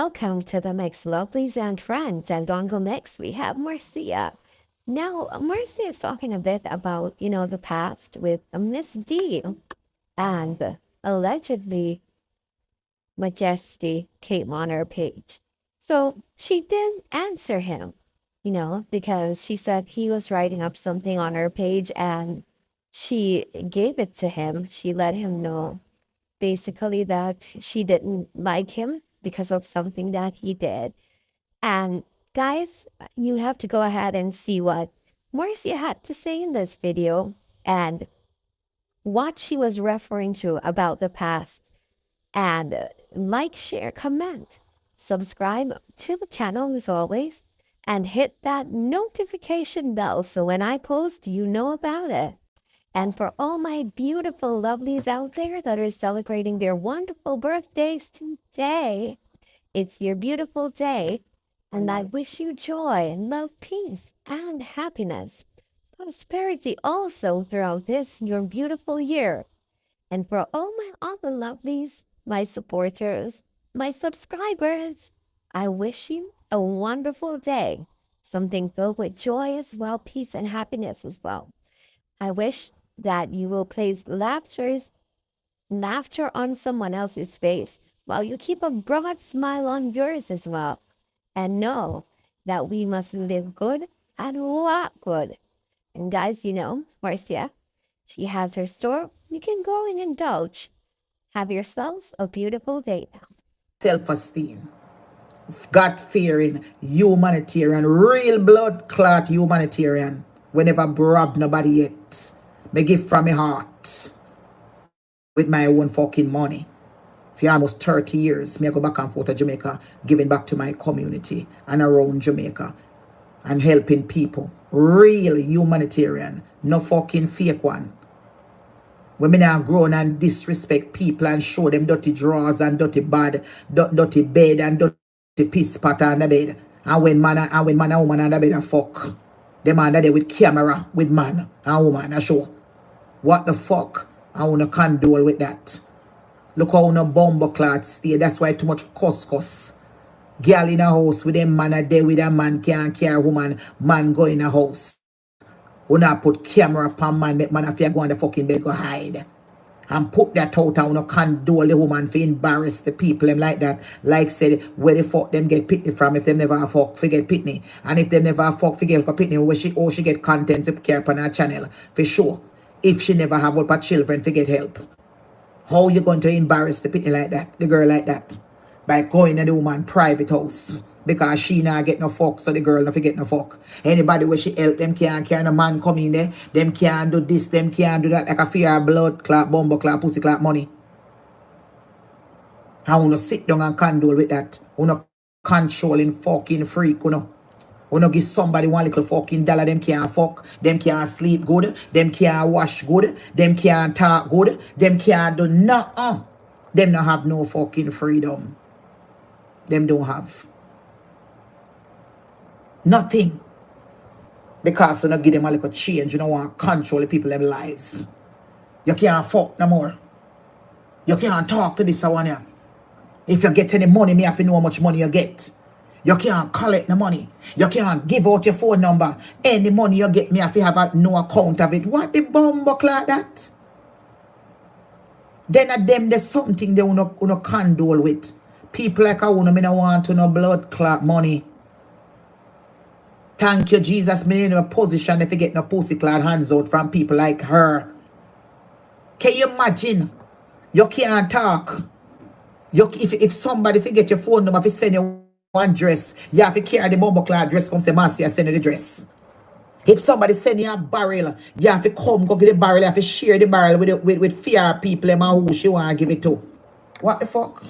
welcome to the Mix Lovelies and Friends. And on the mix, we have Marcia. Now, Marcia is talking a bit about, the past with Miss D. And allegedly, Majesty came on her page. So she did answer him, because she said he was writing up something on her page and she gave it to him. She let him know basically that she didn't like him because of something that he did. And guys, you have to go ahead and see what Marcia had to say in this video and what she was referring to about the past. And like, share, comment, subscribe to the channel as always, and hit that notification bell so when I post, you know about it. And for all my beautiful lovelies out there that are celebrating their wonderful birthdays today, it's your beautiful day. And I wish you joy and love, peace, and happiness. Prosperity also throughout this, your beautiful year. And for all my other lovelies, my supporters, my subscribers, I wish you a wonderful day. Something filled with joy as well, peace and happiness as well. I wish that you will place laughter on someone else's face while you keep a broad smile on yours as well. And know that we must live good and walk good. And guys, Marcia, she has her store. You can go and indulge. Have yourselves a beautiful day now. Self-esteem, God-fearing, humanitarian, real blood clot humanitarian. We never rob nobody yet. Me give from my heart with my own fucking money. For almost 30 years, me I go back and forth to Jamaica, giving back to my community and around Jamaica and helping people. Real humanitarian, no fucking fake one. Women are grown and disrespect people and show them dirty drawers and dirty dirty bed and dirty piss pot on the bed. And when man and woman on the bed and fuck. Them under there with camera, with man and woman, I show. What the fuck? I wanna condole with that. Look how no bumbo clot stay. That's why too much cuss. Girl in a house with them man a there with a man can't care woman. Man go in a house. We not put camera upon man, make man if you go on the fucking bed go hide. And put that out and we not condole the woman for embarrass the people them like that. Like said, where the fuck them get pitney from if them never fuck forget pitney. And if them never fuck forget for pitney, where she get content to care upon her channel. For sure. If she never have help her children forget help. How you going to embarrass the pitney like that, the girl like that? By going to the woman private house. Because she not get no fuck, so the girl not forget no fuck. Anybody where she help, them can't carry no man come in there. Them can't do this, them can't do that. Like a fear blood clot, bumbo clot, pussy clot money. I wanna sit down and condole with that. Wanna controlling fucking freak, Wanna give somebody one little fucking dollar, them can't fuck, them can't sleep good, them can't wash good, them can't talk good, them can't do nothing. Them not have no fucking freedom. Them don't have. Nothing. Because you don't give them a little change. You don't want to control the people in their lives. You can't fuck no more. You can't talk to this one here. If you get any money, me have to know how much money you get. You can't collect the money. You can't give out your phone number. Any money you get, me have to have no account of it. What the bumbuck like that? Then at them, there's something they want to condole with. People like I want to want to know blood clot money. Thank you, Jesus. Me in a position if you get no pussy clot hands out from people like her. Can you imagine? You can't talk. If somebody forget your phone number, if you send you one dress, you have to carry the bumbo clot dress, come say, Marcia, send you the dress. If somebody send you a barrel, you have to come go get the barrel, you have to share the barrel with fear people and who she want to give it to. What the fuck?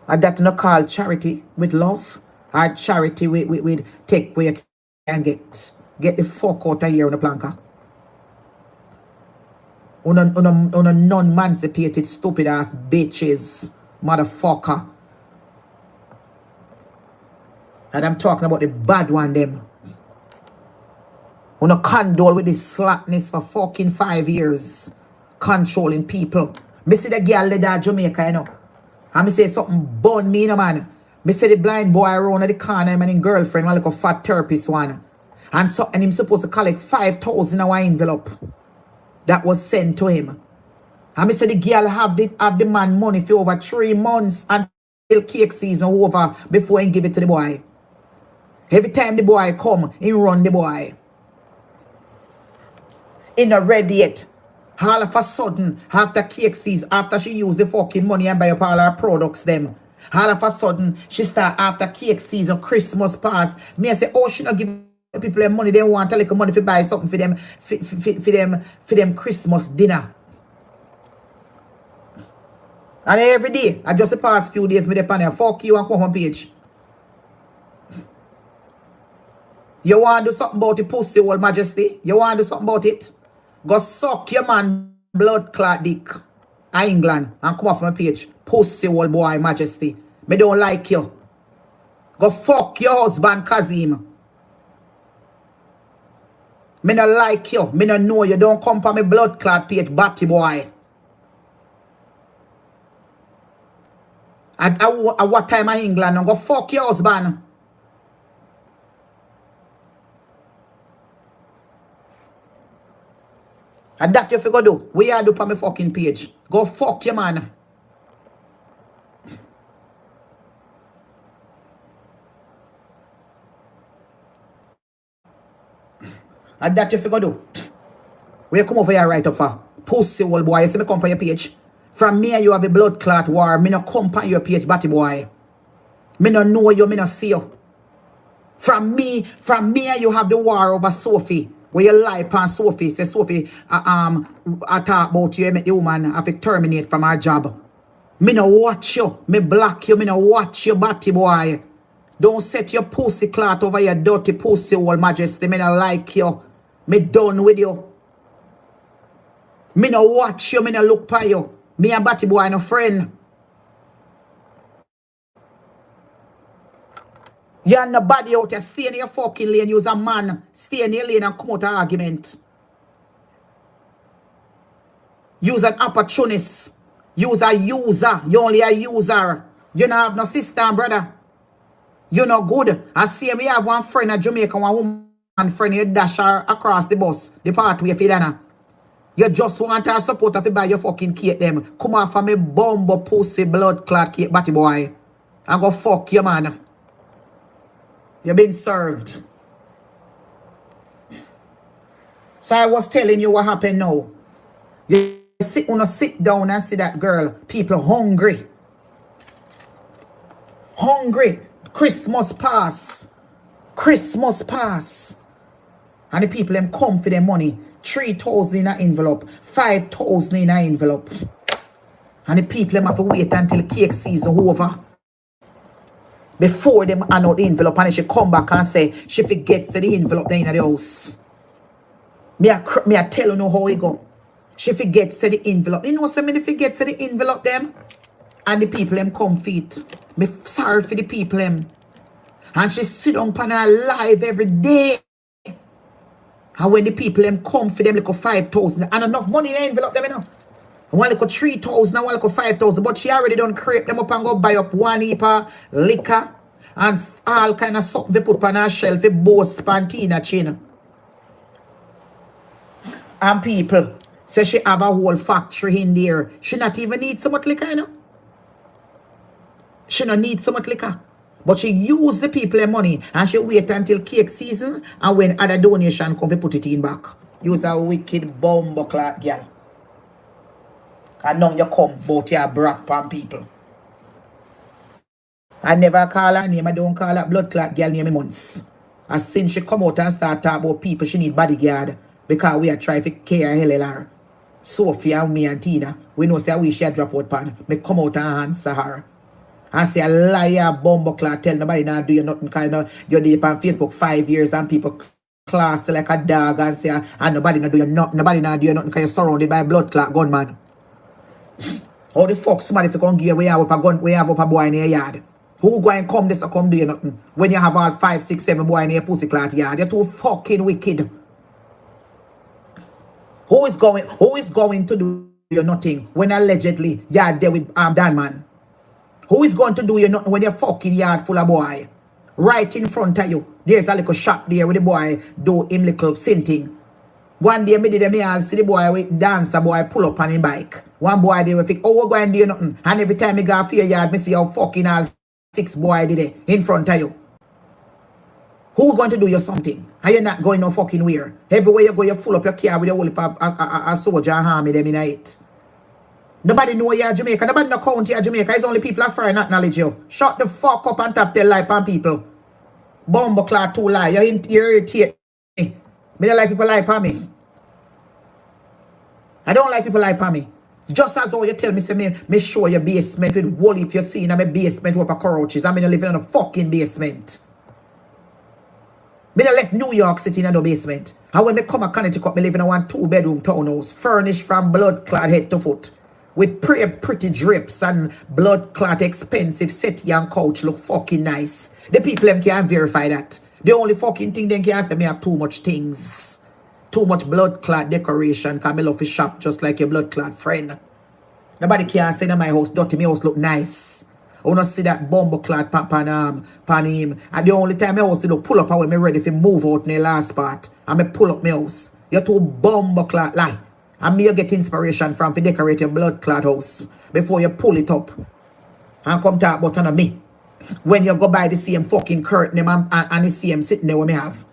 And that no call charity with love. Or charity with take where you can get. Get the fuck out of here on the planka. On a non-emancipated, stupid ass bitches. Motherfucker. And I'm talking about the bad one, them. On a condole with this slackness for fucking 5 years. Controlling people. Me see the girl there at Jamaica, And me say something burn me, no man. Me say the blind boy around at the corner, him and his girlfriend, one like a fat therapist one. And him supposed to collect 5,000 in our envelope that was sent to him. And me say the girl have the man money for over 3 months until cake season over before he give it to the boy. Every time the boy come, he run the boy. He not ready yet. All of a sudden, after cake season, after she use the fucking money and buy up all her products them, all of a sudden, she start after cake season, Christmas pass. Me I say, oh, she not give people them money. They want a little money to buy something for them Christmas dinner. And every day, I just the past few days, me dey pan here, fuck you and come on page. You want to do something about the pussy, old Majesty? You want to do something about it? Go suck your man blood clot dick in England and come off my page. Pussy, old boy, Majesty. Me don't like you. Go fuck your husband, Kazim. Me not like you. Me not know you. Don't come for me blood clot page, batty boy. At what time in England? Go fuck your husband. And that you figure do. We are do for my fucking page. Go fuck your man. And that you figure do. We come over here right up for. Pussy old boy. You see me come for your page. From me you have a blood clot war. Me no come for your page, batty boy. Me no know you. Me no see you. From me you have the war over Sophie. Where you lie upon Sophie. Say Sophie I talk about you. Make the woman have to terminate from her job. Me no watch you. Me block you. Me no watch you, batty boy. Don't set your pussy clot over your dirty pussy, old Majesty. Me no like you. Me done with you. Me no watch you. Me no look for you. Me and batty boy no friend. You're nobody out here. Stay in your fucking lane. Use a man. Stay in your lane and come out of argument. Use an opportunist. Use a user. You only a user. You don't have no sister and brother. You no good. I see me have one friend in Jamaica, one woman friend, you dash her across the bus, the pathway for dinner. You just want her support if you buy your fucking cake them. Come off of me bumbo pussy blood clot cake, batty boy. And go fuck you, man. You've been served. So I was telling you what happened now. You sit down and see that girl. People hungry. Hungry. Christmas pass. Christmas pass. And the people them come for their money. 3,000 in an envelope. 5,000 in an envelope. And the people them have to wait until cake season over. Before them hand out the envelope and she come back and say she forgets the envelope there in the house. Me I tell you know how it go. She forgets the envelope. You know so many forgets the envelope them. And the people them come feet. Me sorry for the people them. And she sit on her live every day. And when the people them come for them like 5,000 and enough money in the envelope them, you know. One like 3,000 and one like 5,000. But she already done create them up and go buy up one heap of liquor and all kind of something they put on her shelf. A boss pantina chin. And people say she have a whole factory in there. She not even need so much liquor, you know. She don't need so much liquor. But she use the people their money and she wait until cake season and when other donation come, we put it in back. Use a wicked bumbo clock girl. And now you come about your brat pan people. I never call her name. I don't call her blood clot girl name in months. As since she come out and start talking about people, she need bodyguard. Because we are trying to care LLR. Sophia and me and Tina. We know say we share drop out pan. Me come out and answer her. I say a liar bumbo clot tell nobody now do you nothing because you did it on Facebook 5 years and people class like a dog and say and nobody now do you nothing. Nobody now do you nothing because you're surrounded by a blood clot gunman. How the fuck somebody if you come give we have up a gun, we have up a boy in your yard? Who go and come this or come do you nothing? When you have all 5, 6, 7 boy in your pussy clot yard, you're too fucking wicked. Who is going to do you nothing when allegedly you're there with Dan man? Who is going to do you nothing when you're fucking yard full of boy? Right in front of you. There's a little shop there with the boy do him little sinting. One day me did me all see the boy with dancer boy pull up on his bike. One boy they will think, oh, we're going to do nothing. And every time me go for your yard, me see how fucking all 6 boy did it in front of you. Who going to do you something? And you're not going no fucking where. Everywhere you go, you full up your car with a whole heap of a soldier and army them in it. Nobody know you're Jamaica. Nobody know county you're Jamaica. It's only people are afraid not knowledge you. Shut the fuck up and tap tell lie on people. Bumbo clock too lie. You irritate me. Me don't like people lie on me. I don't like people lie on me. Just as how you tell me, say me show your basement with wall if you see in my basement with a cockroaches. I mean, living in a fucking basement. Me don't left New York City in the basement. And when me come to Connecticut, me live in a 1-2-bedroom townhouse, furnished from blood clot head to foot. With pretty drips and blood clot expensive settee and couch look fucking nice. The people them can't verify that. The only fucking thing they can say me have too much things. Too much blood clot decoration. Because me love to shop just like your blood clot friend. Nobody can say that my house dirty. My house look nice. I want to see that bumbo clot pan him. And the only time my house did pull up when me ready to move out in the last part. And me pull up my house. You're too bumbo clot lie. And me you get inspiration from to decorate your blood clot house before you pull it up. And come talk about on me. When you go by the same fucking curtain and the same sitting there with me have.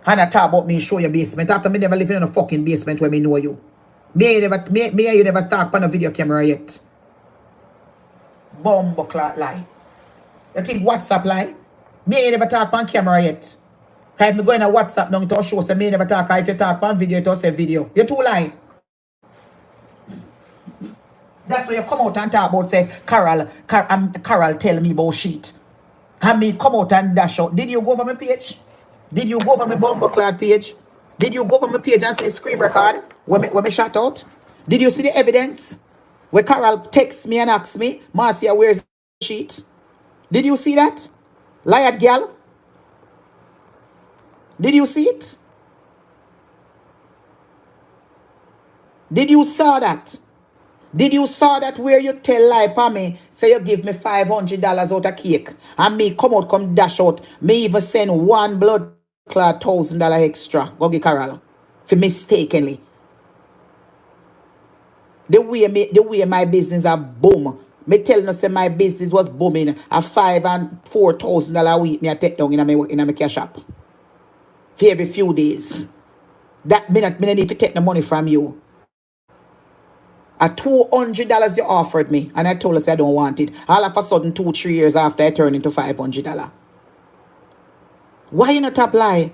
And I talk about me show your basement. After me never living in a fucking basement where me know you. Me and you never talk on a video camera yet. Bumbo clot lie. You think WhatsApp lie? Me ain't never talk on camera yet. If me go in a WhatsApp now, it show say me never talk. If you talk on video, it say video. You too lie. That's why you come out and talk about say Carol tell me about shit. And me come out and dash out. Did you go over my page? Did you go over my bumbo clot page? Did you go over my page and say screen record when me shut out? Did you see the evidence? Where Carol texts me and asks me, Marcia, where's the sheet? Did you see that? Liar girl? Did you see it? Did you saw that? Did you saw that where you tell lie pa me, say you give me $500 out of cake, and me come dash out, me even send one blood clot $1,000 extra, go give Carol, for mistakenly. The way my business are boom. Me tell you say my business was booming at $5,000 and $4,000 a week. Me I take down in my cash app for every few days. That me not need to take the money from you. At $200 you offered me, and I told us I don't want it. All of a sudden, 2-3 years after, I turned into $500. Why you not top lie?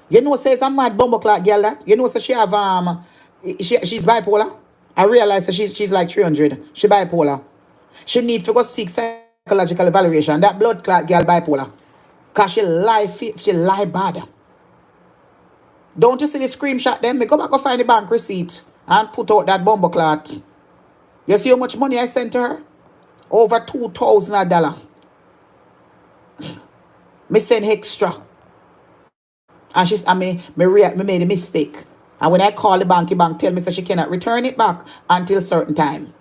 You know, says a mad bumbo clock girl that. You know, so she have she's bipolar. I realize that she's like 300. She bipolar. She need to go seek psychological evaluation. That blood clot girl bipolar. Cause she lie bad. Don't you see the screenshot them? Me go back and find the bank receipt and put out that bumbo clot. You see how much money I sent to her? Over $2,000. Me send extra. And me made a mistake. And when I call the bank tell me that she cannot return it back until certain time.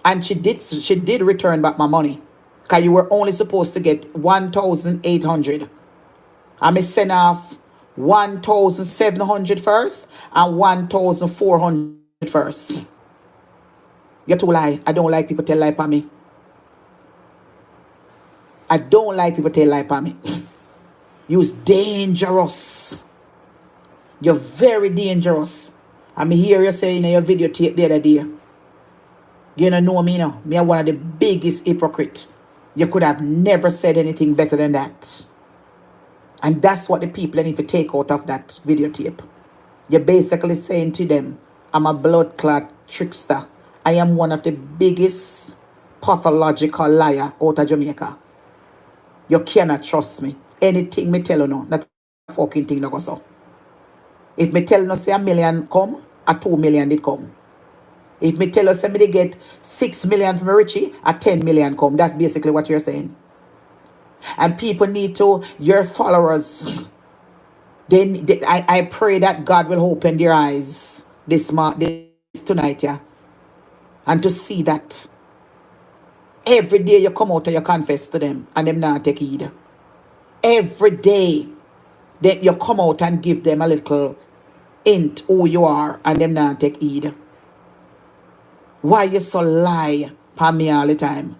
And she did return back my money. Because you were only supposed to get $1,800. And me send off $1,700 first and $1,400 first. You're too lie. I don't like people tell lie for me. I don't like people tell lie for me. You're dangerous. You're very dangerous. I mean, hear you saying in your videotape the other day. You don't know me now. Me are one of the biggest hypocrites. You could have never said anything better than that. And that's what the people need to take out of that videotape. You're basically saying to them, I'm a blood clot trickster. I am one of the biggest pathological liar out of Jamaica. You cannot trust me. Anything me tell you no, that fucking thing no go so. If me tell you say $1 million come, a $2 million did come. If me tell you say me get $6 million from Richie, a $10 million come. That's basically what you're saying. And people need to, your followers, I pray that God will open their eyes this tonight, yeah. And to see that Every day you come out and you confess to them and them not take heed. Every day that you come out and give them a little hint who you are and them not take heed. Why you so lie for me all the time?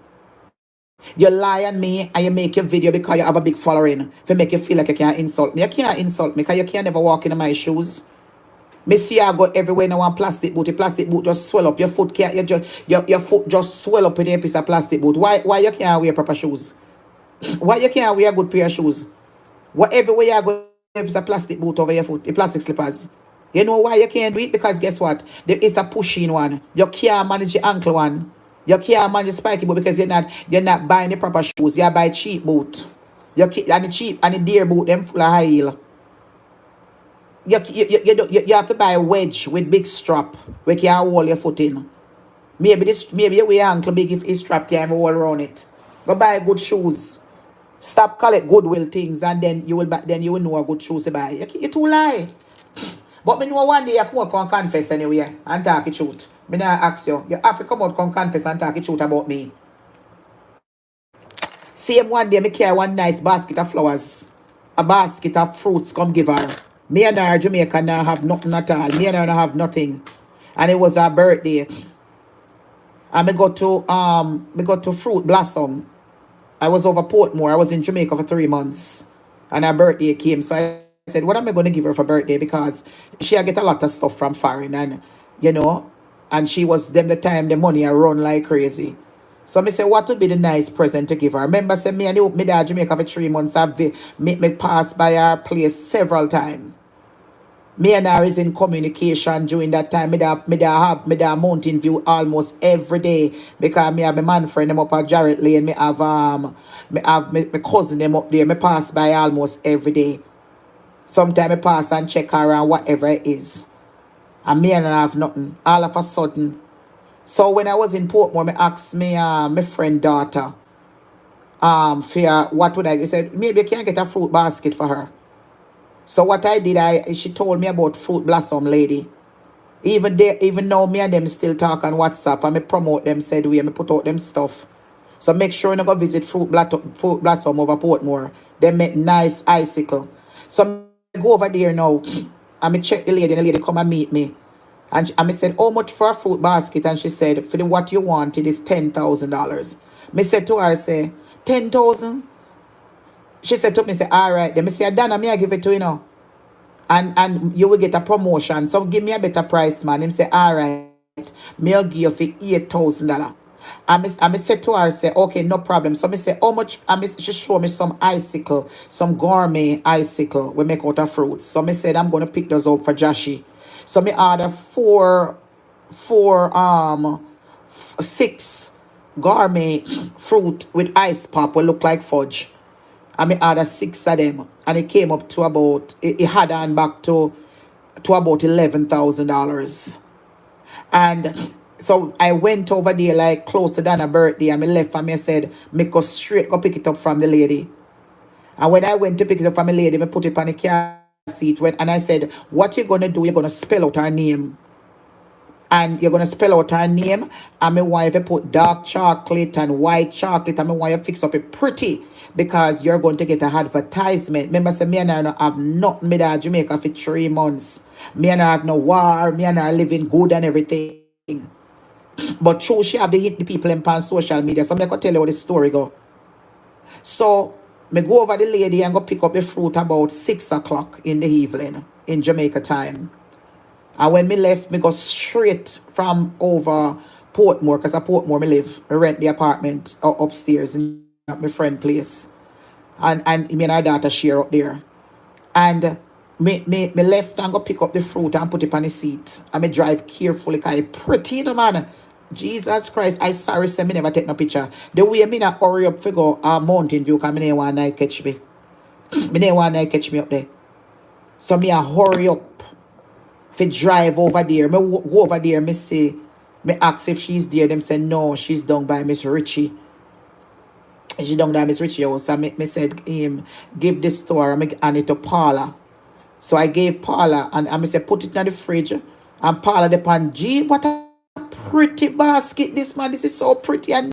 You lie on me and you make your video because you have a big following to make you feel like you can't insult me. You can't insult me because you can't never walk in my shoes. Me see I go everywhere in one plastic boot. The plastic boot just swell up. Your foot can't. Your foot just swell up in a piece of plastic boot. Why you can't wear proper shoes? Why you can't wear a good pair of shoes? Whatever way you go, a piece of plastic boot over your foot, the plastic slippers. You know why you can't do it? Because guess what? There is a pushing one. You can't manage the ankle one. You can't manage the spiky boot because you're not buying the proper shoes. You buy cheap boot. And the cheap and the dear boot them full of high heel. You have to buy a wedge with big strap where you can hold your foot in. Maybe your ankle big if his strap can hold around it. Go buy good shoes. Stop collect goodwill things and then you will know a good shoes to buy. You too lie. But me know one day you come out and confess anyway and talk the truth. Me not ask you. You have to come out and confess and talk the truth about me. Same one day me carry one nice basket of flowers. A basket of fruits come give her. Me and her Jamaica now have nothing at all. Me and her don't have nothing. And it was her birthday. And me go to Fruit Blossom. I was over Portmore. I was in Jamaica for 3 months. And her birthday came. So I said, what am I going to give her for birthday? Because she get a lot of stuff from foreign. And she was them the time the money I run like crazy. So I said, what would be the nice present to give her? Remember, say me and me dad Jamaica for 3 months. Me pass by her place several times. Me and her is in communication during that time. Me da Mountain View almost every day because me have my man friend them up at Jarrett Lane. Me have my cousin them up there. Me pass by almost every day. Sometimes I pass and check her and whatever it is. And me and her have nothing. All of a sudden. So when I was in Portmore, me asked my friend daughter, for what would I? He said, maybe you can get a fruit basket for her. So what I did, she told me about Fruit Blossom lady. Even now, me and them still talk on WhatsApp and me promote them, said we, and me put out them stuff. So make sure you go visit Fruit Blossom over Portmore. They make nice icicle. So I go over there now and me check the lady, and the lady come and meet me. And I said, how much for a fruit basket? And she said, for what you want, it is $10,000. Me said to her, I say, 10,000? She said to me, say, all right. Then me say, Dana, me I give it to you now. And you will get a promotion. So give me a better price, man. Him say, all right. Me I'll give you for $8,000. And me said to her, say, okay, no problem. So me say, how much? She show me some icicle, some gourmet icicle we make out of fruits. So me said, I'm going to pick those up for Joshy. So me order six gourmet fruit with ice pop will look like fudge. And me order 6 of them. And it came up to about, it had on back to about $11,000. And so I went over there like close to Dana's birthday and me left and me said, me go straight go pick it up from the lady. And when I went to pick it up from the lady, me put it on the car seat and I said, what you're going to do, you're going to spell out her name. And you're going to spell out her name. And me want you to put dark chocolate and white chocolate. And me want you to fix up it pretty. Because you're going to get an advertisement. Remember, say, me and her don't have nothing. Me there Jamaica for 3 months. Me and her have no war. Me and her living good and everything. But true, she have to hit the people on social media. So I'm going to tell you how the story go. So, me go over the lady and go pick up the fruit about 6 o'clock in the evening in Jamaica time. And when me left, me go straight from over Portmore, because at Portmore me live. I rent the apartment upstairs in my friend place. And me and her daughter share up there. And me left and go pick up the fruit and put it on the seat. And me drive carefully because it's pretty, you know, man. Jesus Christ, I sorry say me never take no picture. The way me not hurry up for go Mountain View because me didn't want to catch me. Me didn't want to catch me up there. So me a hurry up for drive over there. Me go over there, me say, me ask if she's there. Them say no, she's down by Miss Richie. She down by Miss Richie house. So me said give this to her and it to Paula. So I gave Paula and I said put it in the fridge. And Paula the pan, gee, what a pretty basket this, man. This is so pretty and